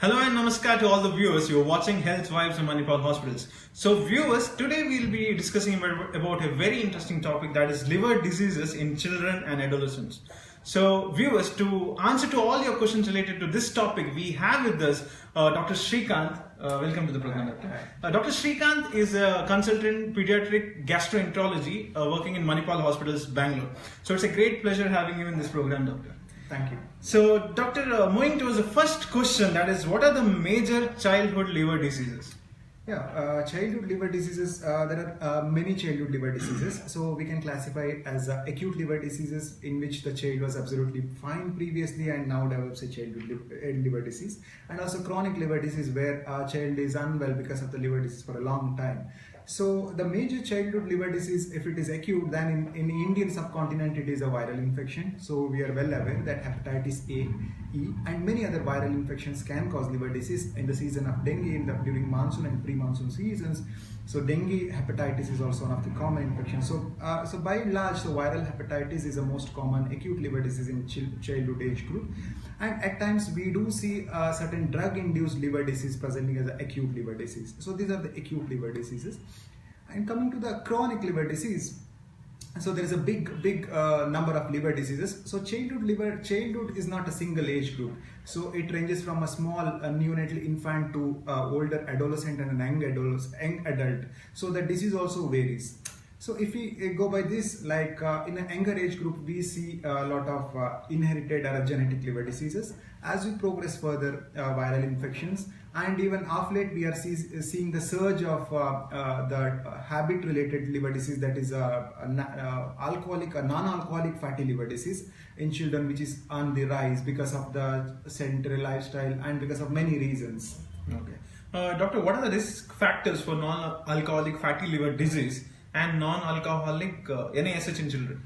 Hello and namaskar to all the viewers. You're watching Health Vibes on Manipal Hospitals. So viewers, today we'll be discussing about a very interesting topic, that is liver diseases in children and adolescents. So viewers, to answer to all your questions related to this topic, we have with us Dr. Srikanth. Welcome to the program, Doctor. Dr. Srikanth is a consultant pediatric gastroenterology working in Manipal Hospitals, Bangalore. So it's a great pleasure having you in this program, Doctor. Thank you. So, Doctor, moving towards the first question, that is, what are the major childhood liver diseases? Childhood liver diseases, there are many childhood liver diseases. So we can classify it as acute liver diseases, in which the child was absolutely fine previously and now develops a childhood liver disease. And also chronic liver disease, where a child is unwell because of the liver disease for a long time. So the major childhood liver disease, if it is acute, then in Indian subcontinent it is a viral infection. So we are well aware that hepatitis A, E and many other viral infections can cause liver disease in the season of dengue, during monsoon and pre-monsoon seasons. So dengue hepatitis is also one of the common infections. So by and large, so viral hepatitis is the most common acute liver disease in childhood age group. And at times we do see certain drug-induced liver disease presenting as an acute liver disease. So these are the acute liver diseases. And coming to the chronic liver disease, so there is a big number of liver diseases. So childhood is not a single age group. So it ranges from a small neonatal infant to older adolescent and an young adult. So the disease also varies. So if we go by this, like in a younger age group, we see a lot of inherited or genetic liver diseases. As we progress further, viral infections, and even of late we are seeing the surge of the habit-related liver disease, that is alcoholic or non-alcoholic fatty liver disease in children, which is on the rise because of the sedentary lifestyle and because of many reasons. Okay, Doctor, what are the risk factors for non-alcoholic fatty liver disease and non-alcoholic NASH in children?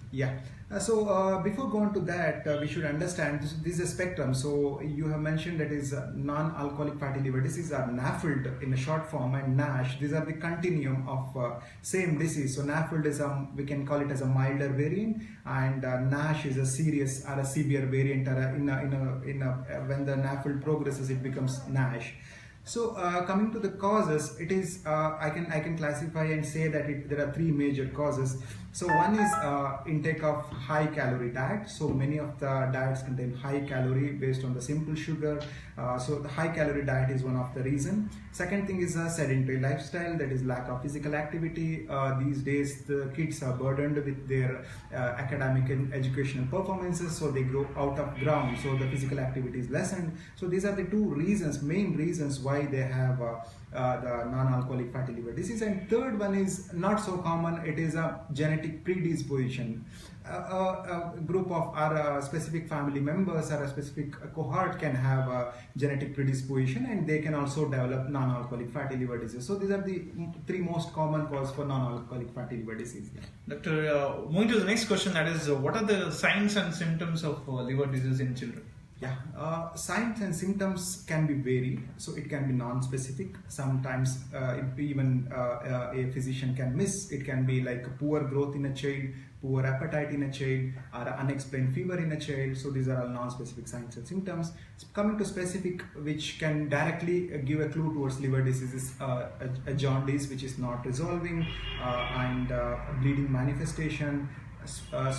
Before going to that, we should understand this is a spectrum. So you have mentioned that is non-alcoholic fatty liver disease are NAFLD in a short form, and NASH. These are the continuum of same disease. So NAFLD is we can call it as a milder variant, and NASH is a serious or a severe variant. Or when the NAFLD progresses, it becomes NASH. So coming to the causes, it is I can classify and say that there are three major causes. So one is intake of high calorie diet. So many of the diets contain high calorie based on the simple sugar. So the high calorie diet is one of the reason. Second thing is a sedentary lifestyle, that is lack of physical activity. These days the kids are burdened with their academic and educational performances, so they grow out of ground, so the physical activity is lessened. So these are the two main reasons why they have the non-alcoholic fatty liver disease. And third one is not so common, it is a genetic predisposition. A group of our specific family members or a specific cohort can have a genetic predisposition, and they can also develop non-alcoholic fatty liver disease. So these are the three most common causes for non-alcoholic fatty liver disease. Doctor, moving to the next question, that is, what are the signs and symptoms of liver disease in children? Signs and symptoms can be varied, so it can be non-specific. Sometimes even a physician can miss. It can be like poor growth in a child, poor appetite in a child, or unexplained fever in a child. So these are all non-specific signs and symptoms. So coming to specific, which can directly give a clue towards liver disease, is a jaundice which is not resolving, and bleeding manifestation,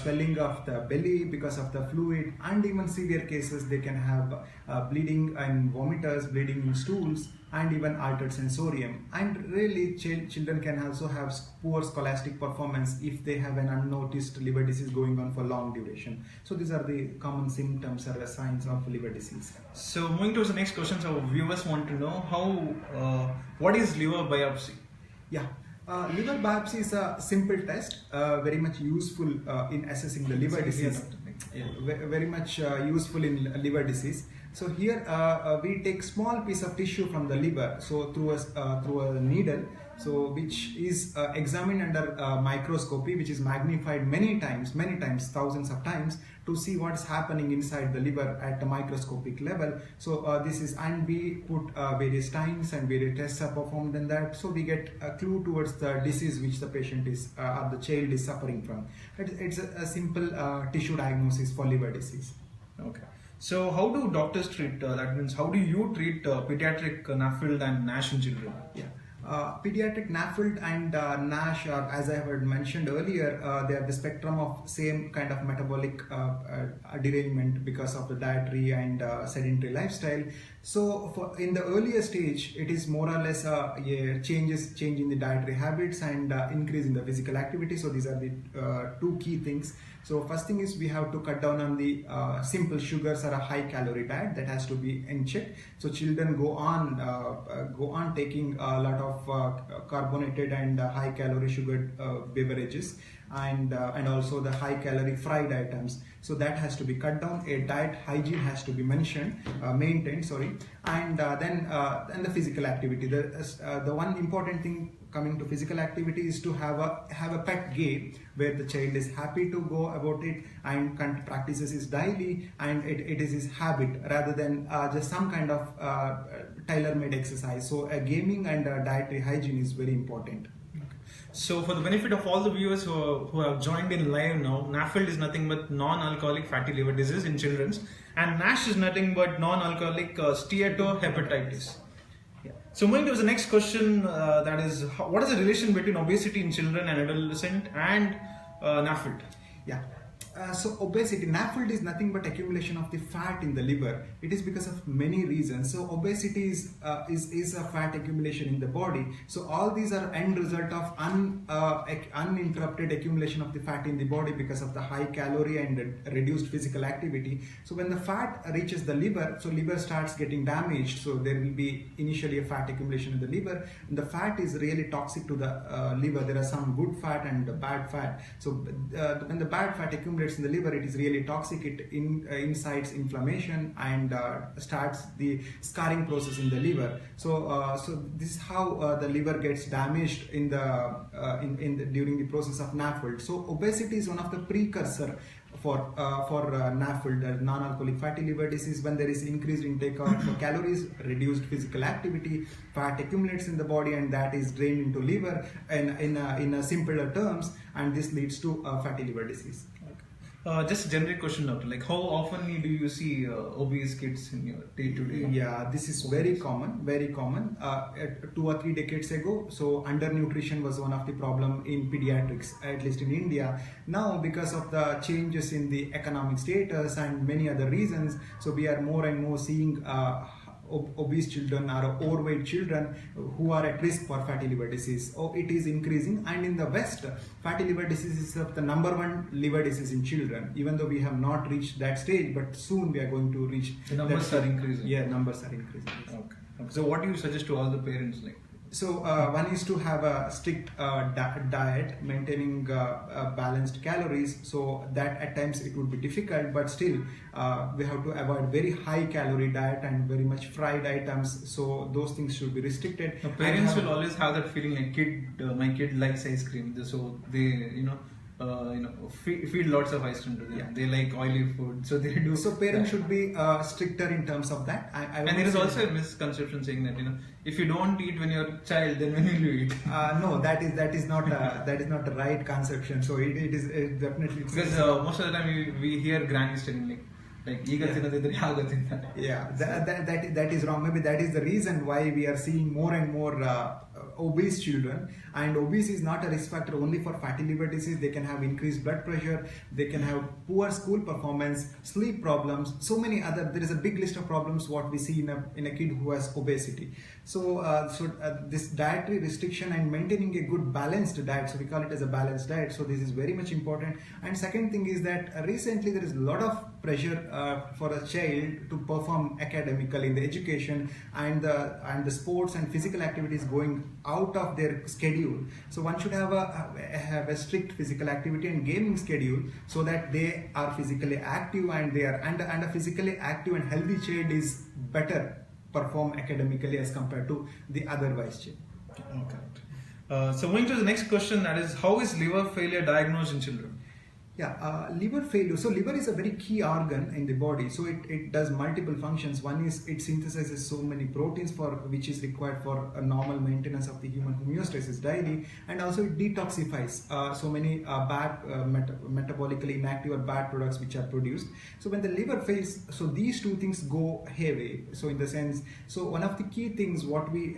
swelling of the belly because of the fluid, and even severe cases they can have bleeding and vomiters, bleeding in stools, and even altered sensorium. And really children can also have poor scholastic performance if they have an unnoticed liver disease going on for long duration. So these are the common symptoms or the signs of liver disease. So moving to the next question, so viewers want to know what is liver biopsy? Liver biopsy is a simple test, very much useful in assessing the liver disease. Very much useful in liver disease. So here we take small piece of tissue from the liver, so through a needle, so which is examined under microscopy, which is magnified many times, thousands of times, to see what's happening inside the liver at the microscopic level. So this is, and we put various times and various tests are performed in that, so we get a clue towards the disease which the patient is or the child is suffering from. It's a simple tissue diagnosis for liver disease. Okay. So how do doctors treat, that means how do you treat pediatric NAFLD and NASH in children? Yeah. Pediatric NAFLD and NASH are, as I had mentioned earlier, they are the spectrum of same kind of metabolic derailment because of the dietary and sedentary lifestyle. So in the earlier stage, it is more or less change in the dietary habits and increase in the physical activity. So these are the two key things. So first thing is we have to cut down on the simple sugars or a high calorie diet that has to be in check. So children go on taking a lot of carbonated and high calorie sugared beverages and also the high calorie fried items. So that has to be cut down. A diet hygiene has to be maintained. And then the physical activity. The one important thing coming to physical activity is to have a pet game where the child is happy to go about it and practices it daily, and it is his habit rather than just some kind of tailor-made exercise. So gaming and dietary hygiene is very important. So for the benefit of all the viewers who have joined in live now, NAFLD is nothing but non-alcoholic fatty liver disease in children, and NASH is nothing but non-alcoholic steatohepatitis. So moving to the next question, that is, what is the relation between obesity in children and adolescent and NAFLD? Yeah. So obesity, NAFLD is nothing but accumulation of the fat in the liver. It is because of many reasons. So obesity is a fat accumulation in the body. So all these are end result of uninterrupted accumulation of the fat in the body because of the high calorie and reduced physical activity. So when the fat reaches the liver, so liver starts getting damaged. So there will be initially a fat accumulation in the liver. And the fat is really toxic to the liver. There are some good fat and bad fat. So when the bad fat accumulates in the liver, it is really toxic. It incites inflammation and starts the scarring process in the liver. So this is how the liver gets damaged in during the process of NAFLD. So obesity is one of the precursor for NAFLD, non-alcoholic fatty liver disease. When there is increased intake of calories, reduced physical activity, fat accumulates in the body, and that is drained into liver in a simpler terms, and this leads to fatty liver disease. Just a generic question, doctor. Like, how often do you see obese kids in your day-to-day? Yeah, this is very common. Very common. 2 or 3 decades ago, so undernutrition was one of the problem in pediatrics, at least in India. Now, because of the changes in the economic status and many other reasons, so we are more and more seeing obese children or overweight children who are at risk for fatty liver disease. It is increasing, and in the West, fatty liver disease is the #1 liver disease in children. Even though we have not reached that stage, but soon we are going to reach. The numbers are increasing. Yeah, numbers are increasing. Okay. So what do you suggest to all the parents? Like, so one is to have a strict diet, maintaining balanced calories. So that at times it would be difficult, but still we have to avoid very high calorie diet and very much fried items. So those things should be restricted. the parents will always have that feeling like my kid likes ice cream, so they feed lots of ice cream to them. Yeah. They like oily food, so they do. So parents should be stricter in terms of that. And there is also a misconception saying that if you don't eat when you're a child, then when will you eat? No, that is not the right conception. So it is definitely because most of the time we hear grannies telling like yeah, that is wrong. Maybe that is the reason why we are seeing more and more obese children. And obese is not a risk factor only for fatty liver disease. They can have increased blood pressure, they can have poor school performance, sleep problems, so many other. There is a big list of problems what we see in a kid who has obesity. So this dietary restriction and maintaining a good balanced diet, so we call it as a balanced diet, so this is very much important. And second thing is that recently there is a lot of pressure for a child to perform academically in the education, and the sports and physical activities going out of their schedule. So one should have a strict physical activity and gaming schedule, so that they are physically active, and a physically active and healthy child is better perform academically as compared to the otherwise child. Okay. So moving to the next question, that is, how is liver failure diagnosed in children? Yeah, liver failure. So liver is a very key organ in the body. So it does multiple functions. One is it synthesizes so many proteins for which is required for a normal maintenance of the human homeostasis daily, and also it detoxifies so many bad metabolically inactive or bad products which are produced. So when the liver fails, so these two things go hayway. So in the sense, so one of the key things what we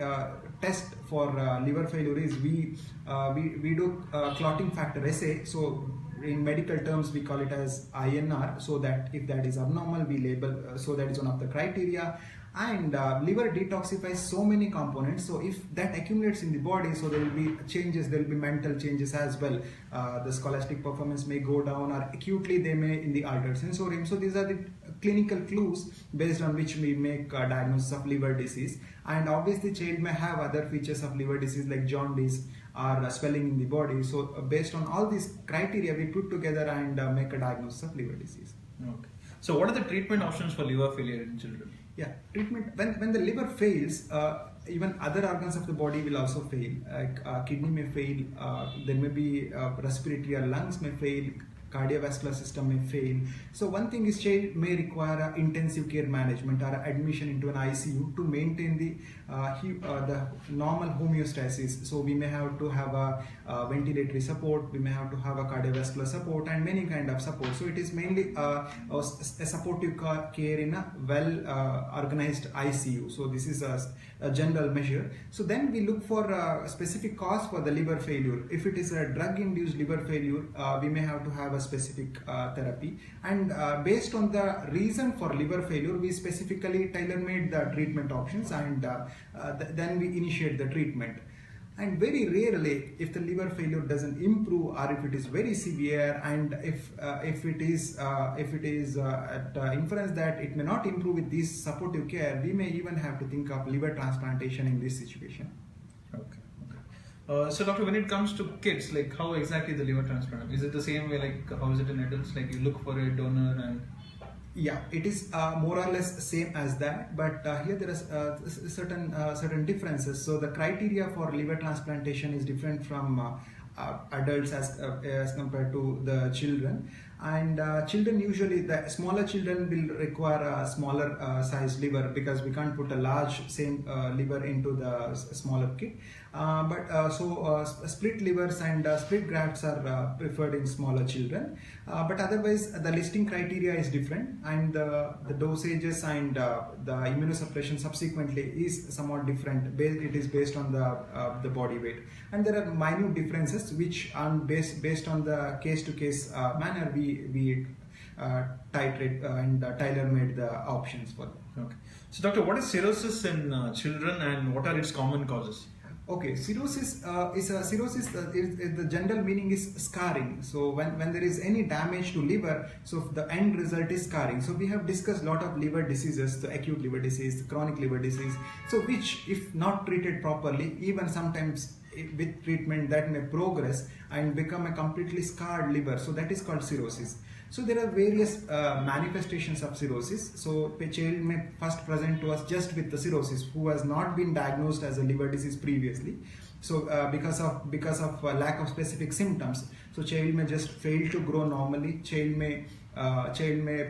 test for liver failure is we do clotting factor assay. So in medical terms we call it as INR, so that if that is abnormal we label, so that is one of the criteria. And liver detoxifies so many components, so if that accumulates in the body, so there will be changes, there will be mental changes as well. The scholastic performance may go down, or acutely they may in the altered sensorium. So these are the clinical clues based on which we make diagnosis of liver disease. And obviously child may have other features of liver disease like jaundice or swelling in the body. So based on all these criteria we put together and make a diagnosis of liver disease. Okay. So what are the treatment options for liver failure in children? Yeah, treatment, when the liver fails, even other organs of the body will also fail. Like kidney may fail, there may be respiratory or lungs may fail, cardiovascular system may fail. So one thing is child may require intensive care management or admission into an ICU to maintain the normal homeostasis. So we may have to have a ventilatory support, we may have to have a cardiovascular support, and many kind of support. So it is mainly a supportive care in a well organized ICU. So this is a general measure. So then we look for a specific cause for the liver failure. If it is a drug induced liver failure, we may have to have a specific therapy, and based on the reason for liver failure we specifically tailor-made the treatment options, and then we initiate the treatment. And very rarely, if the liver failure doesn't improve, or if it is very severe, and if it is at inference that it may not improve with this supportive care, we may even have to think of liver transplantation in this situation. Okay. So doctor, when it comes to kids, like how exactly the liver transplant? Is it the same way like how is it in adults? Like you look for a donor and... Yeah, it is more or less same as that, but here there are certain differences. So the criteria for liver transplantation is different from adults as compared to the children. And children, usually the smaller children will require a smaller size liver, because we can't put a large same liver into the smaller kit. Split livers and split grafts are preferred in smaller children. But otherwise the listing criteria is different, and the dosages and the immunosuppression subsequently is somewhat different. It is based on the body weight, and there are minute differences which are based on the case-to-case manner we titrate and tailor-made the options for them. Okay. So doctor, what is cirrhosis in children and what are its common causes? Okay, cirrhosis the general meaning is scarring. So when there is any damage to liver, so the end result is scarring. So we have discussed a lot of liver diseases, the acute liver disease, the chronic liver disease, so which if not treated properly, even sometimes with treatment that may progress and become a completely scarred liver. So that is called cirrhosis. So there are various manifestations of cirrhosis. So a child may first present to us just with the cirrhosis, who has not been diagnosed as a liver disease previously. So because of lack of specific symptoms, so child may just fail to grow normally. Child may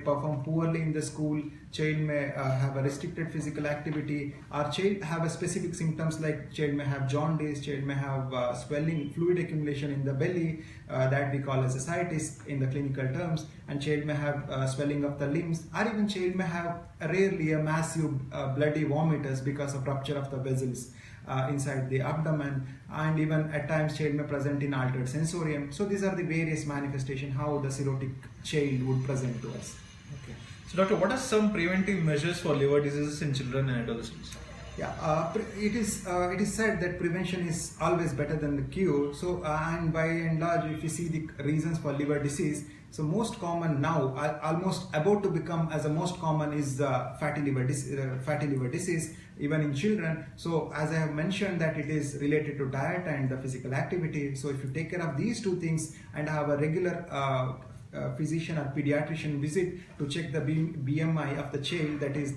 perform poorly in the school. Child may have a restricted physical activity, or child have a specific symptoms like child may have jaundice, child may have swelling, fluid accumulation in the belly, that we call as ascites in the clinical terms, and child may have swelling of the limbs, or even child may have rarely a massive bloody vomitus because of rupture of the vessels inside the abdomen, and even at times child may present in altered sensorium. So these are the various manifestations how the cirrhotic child would present to us. Okay. So doctor, what are some preventive measures for liver diseases in children and adolescents? Yeah, it is said that prevention is always better than the cure. So and by and large, if you see the reasons for liver disease, so most common now, almost about to become as a most common is fatty liver disease, even in children. So as I have mentioned that it is related to diet and the physical activity. So if you take care of these two things and have a regular physician or pediatrician visit to check the BMI of the child, that is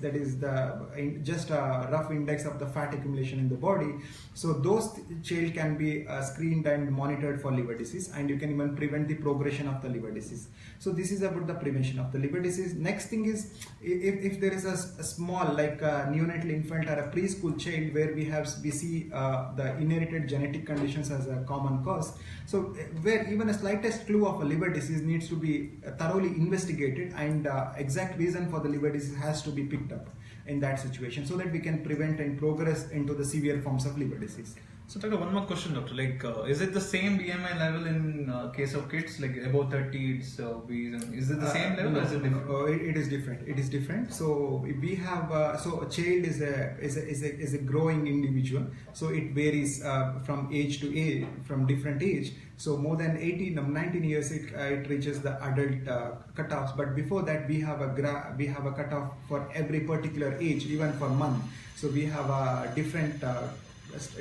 just a rough index of the fat accumulation in the body. So those child can be screened and monitored for liver disease, and you can even prevent the progression of the liver disease. So this is about the prevention of the liver disease. Next thing is, if there is a small, like a neonatal infant or a preschool child where we see the inherited genetic conditions as a common cause, so where even a slightest clue of a liver disease needs to be thoroughly investigated, and exact reason for the liver disease has to be picked up in that situation, so that we can prevent and progress into the severe forms of liver disease. So, Doctor, one more question, Doctor. Like, is it the same BMI level in case of kids, like above 30, it's obese? And is it the same level, or is it different? It is different. It is different. So we have so a child is a growing individual. So it varies from age to age, from different age. So more than 19 years, it reaches the adult cutoffs. But before that, we have a cutoff for every particular age, even for month. So we have a different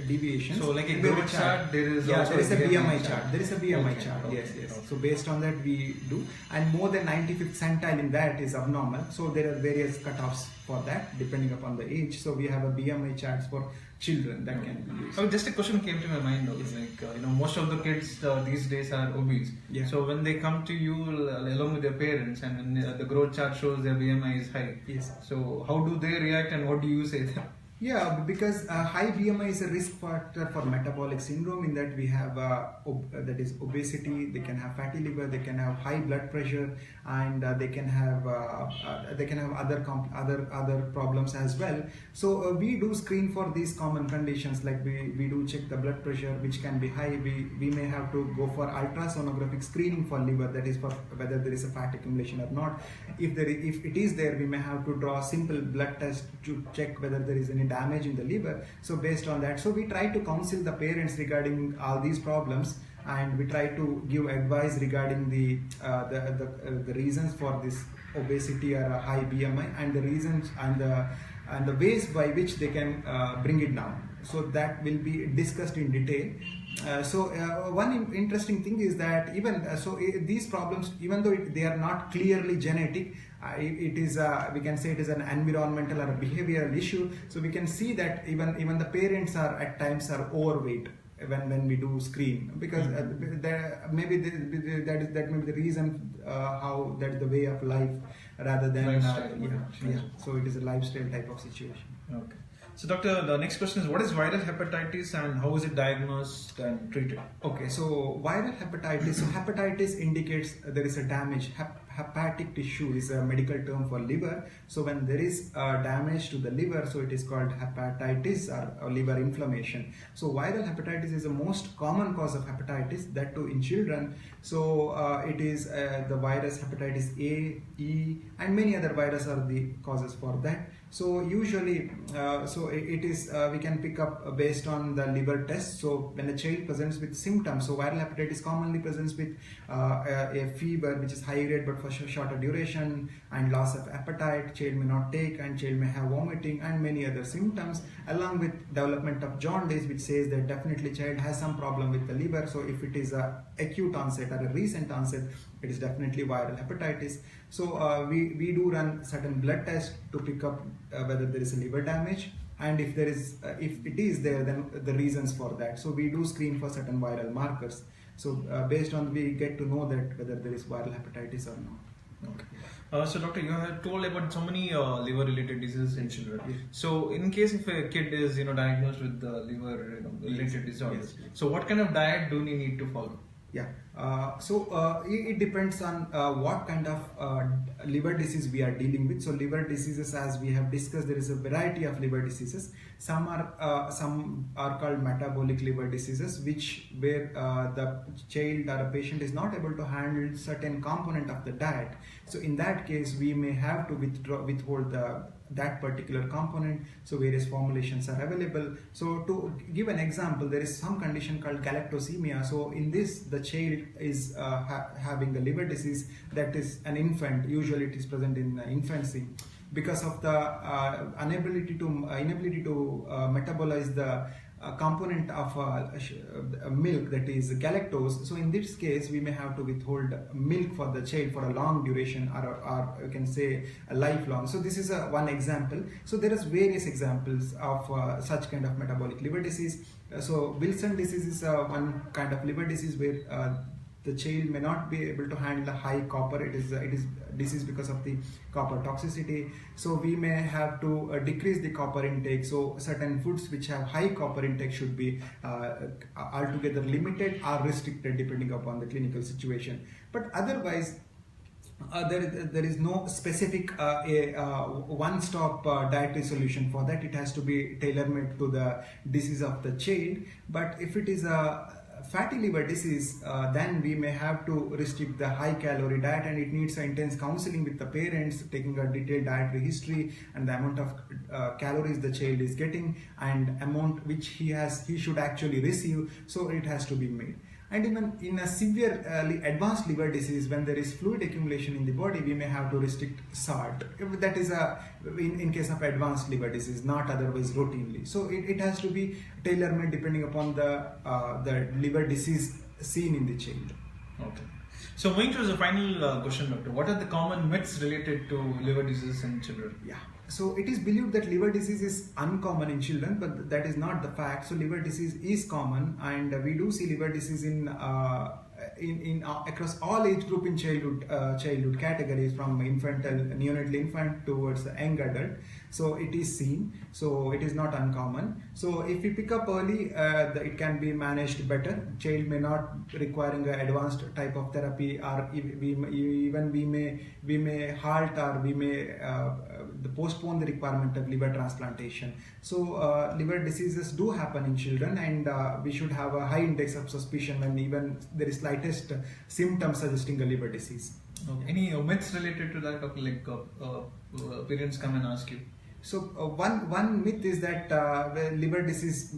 deviations. So like a growth chart, there is also there is a BMI chart. There is a BMI okay, chart. okay, Yes. okay. So based on that we do, and more than 95th centile in that is abnormal. So there are various cutoffs for that depending upon the age. So we have a BMI charts for children that can be used. So just a question came to my mind, though. Yes. Like most of the kids these days are obese. Yeah. So when they come to you along with their parents, and when the growth chart shows their BMI is high, Yes. so how do they react, and what do you say them? Yeah, because high BMI is a risk factor for metabolic syndrome, in that we have that is obesity. They can have fatty liver, they can have high blood pressure, and they can have other problems as well. So we do screen for these common conditions, like we do check the blood pressure, which can be high. We may have to go for ultrasonographic screening for liver, that is for whether there is a fat accumulation or not. If it is there, we may have to draw a simple blood test to check whether there is any damage in the liver. So based on that, so we try to counsel the parents regarding all these problems, and we try to give advice regarding the reasons for this obesity or a high BMI, and the reasons and the ways by which they can bring it down. So that will be discussed in detail. One interesting thing is that these problems, even though they are not clearly genetic, it is we can say it is an environmental or a behavioral issue. So we can see that even the parents are at times overweight when we do screen, because that may be the reason how that is the way of life rather than lifestyle. So it is a lifestyle type of situation. Okay. So, Doctor, the next question is, what is viral hepatitis and how is it diagnosed and treated? Okay, so viral hepatitis. So hepatitis indicates there is a damage. Hepatic tissue is a medical term for liver. So when there is damage to the liver, so it is called hepatitis or liver inflammation. So viral hepatitis is the most common cause of hepatitis, that too in children. So it is the virus hepatitis A, E, and many other viruses are the causes for that. So usually, it is we can pick up based on the liver test. So when a child presents with symptoms, so viral hepatitis commonly presents with a fever which is high grade but for shorter duration, and loss of appetite. Child may not take, and child may have vomiting and many other symptoms, along with development of jaundice, which says that definitely child has some problem with the liver. So if it is a acute onset or a recent onset, it is definitely viral hepatitis. So we do run certain blood tests to pick up whether there is a liver damage, and if it is there, then the reasons for that. So we do screen for certain viral markers. So based on, we get to know that whether there is viral hepatitis or not. Okay. So, Doctor, you have told about so many liver-related diseases in children. Yes. So, in case if a kid is diagnosed with liver-related disorders, yes. So what kind of diet do we need to follow? Yeah, it depends on what kind of liver disease we are dealing with. So liver diseases, as we have discussed, there is a variety of liver diseases. Some are called metabolic liver diseases, where the child or a patient is not able to handle certain component of the diet. So in that case, we may have to withhold that particular component. So various formulations are available. So to give an example, there is some condition called galactosemia. So in this, the child is having a liver disease, that is an infant. Usually it is present in infancy. because of the inability to metabolize the component of milk, that is galactose. So in this case we may have to withhold milk for the child for a long duration, or you can say a lifelong. So this is one example. So there is various examples of such kind of metabolic liver disease. So Wilson disease is one kind of liver disease where the child may not be able to handle high copper. It is disease because of the copper toxicity. So we may have to decrease the copper intake. So certain foods which have high copper intake should be altogether limited or restricted depending upon the clinical situation. But otherwise, there is no specific one-stop dietary solution for that. It has to be tailor-made to the disease of the child. But if it is a fatty liver disease, then we may have to restrict the high calorie diet, and it needs intense counseling with the parents, taking a detailed dietary history and the amount of calories the child is getting and amount which he should actually receive. So it has to be made. And even in a severely advanced liver disease, when there is fluid accumulation in the body, we may have to restrict salt. That is in case of advanced liver disease, not otherwise routinely. So it has to be tailor-made depending upon the liver disease seen in the child. Okay. So moving to the final question, doctor, what are the common myths related to liver disease in children? Yeah. So it is believed that liver disease is uncommon in children, but that is not the fact. So liver disease is common, and we do see liver disease in across all age group in childhood categories, from neonatal infant towards the young adult. So it is seen. So it is not uncommon. So if we pick up early, it can be managed better. Child may not requiring an advanced type of therapy, or we may halt, or we may postpone the requirement of liver transplantation. So liver diseases do happen in children, and we should have a high index of suspicion when even there is slightest symptoms suggesting a liver disease. Okay. Any myths related to that, like parents come and ask you? So one myth is that liver disease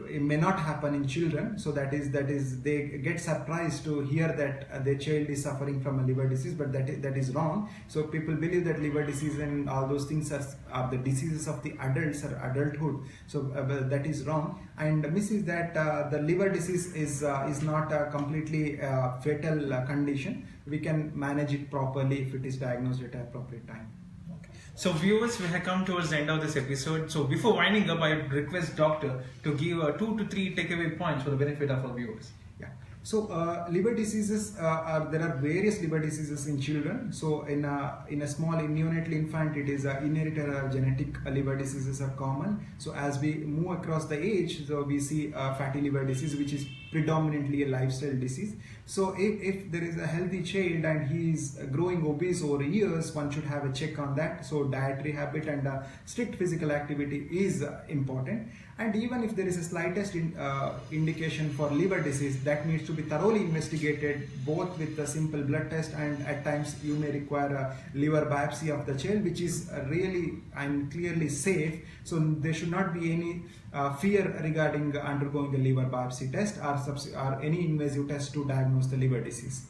may not happen in children. So that is they get surprised to hear that their child is suffering from a liver disease, but that is wrong. So people believe that liver disease and all those things are the diseases of the adults or adulthood. So that is wrong. And myth is that the liver disease is not a completely fatal condition. We can manage it properly if it is diagnosed at an appropriate time. So viewers, we have come towards the end of this episode. So before winding up, I would request doctor to give 2 to 3 takeaway points for the benefit of our viewers. Yeah. So liver diseases, there are various liver diseases in children. So in a small neonatal infant, it is inherited or genetic liver diseases are common. So as we move across the age, so we see fatty liver disease, which is predominantly a lifestyle disease. So if there is a healthy child and he is growing obese over years, one should have a check on that. So dietary habit and strict physical activity is important. And even if there is a slightest indication for liver disease, that needs to be thoroughly investigated, both with a simple blood test, and at times you may require a liver biopsy of the child, which is really and clearly safe. So there should not be any fear regarding undergoing a liver biopsy test or any invasive test to diagnose the liver disease.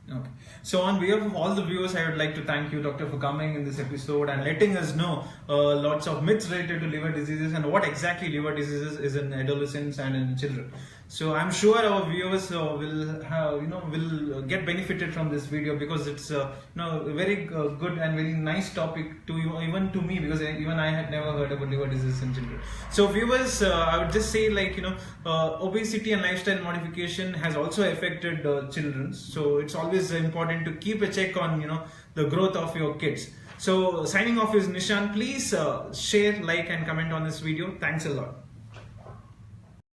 Okay. So on behalf of all the viewers, I would like to thank you, doctor, for coming in this episode and letting us know lots of myths related to liver diseases and what exactly liver diseases is in adolescents and in children. So I'm sure our viewers will get benefited from this video, because it's a very good and very nice topic to you, even to me, because even I had never heard about liver disease in children. So viewers, I would just say, obesity and lifestyle modification has also affected children. So it's always important to keep a check on the growth of your kids. So signing off is Nishan. Please share, like and comment on this video. Thanks a lot.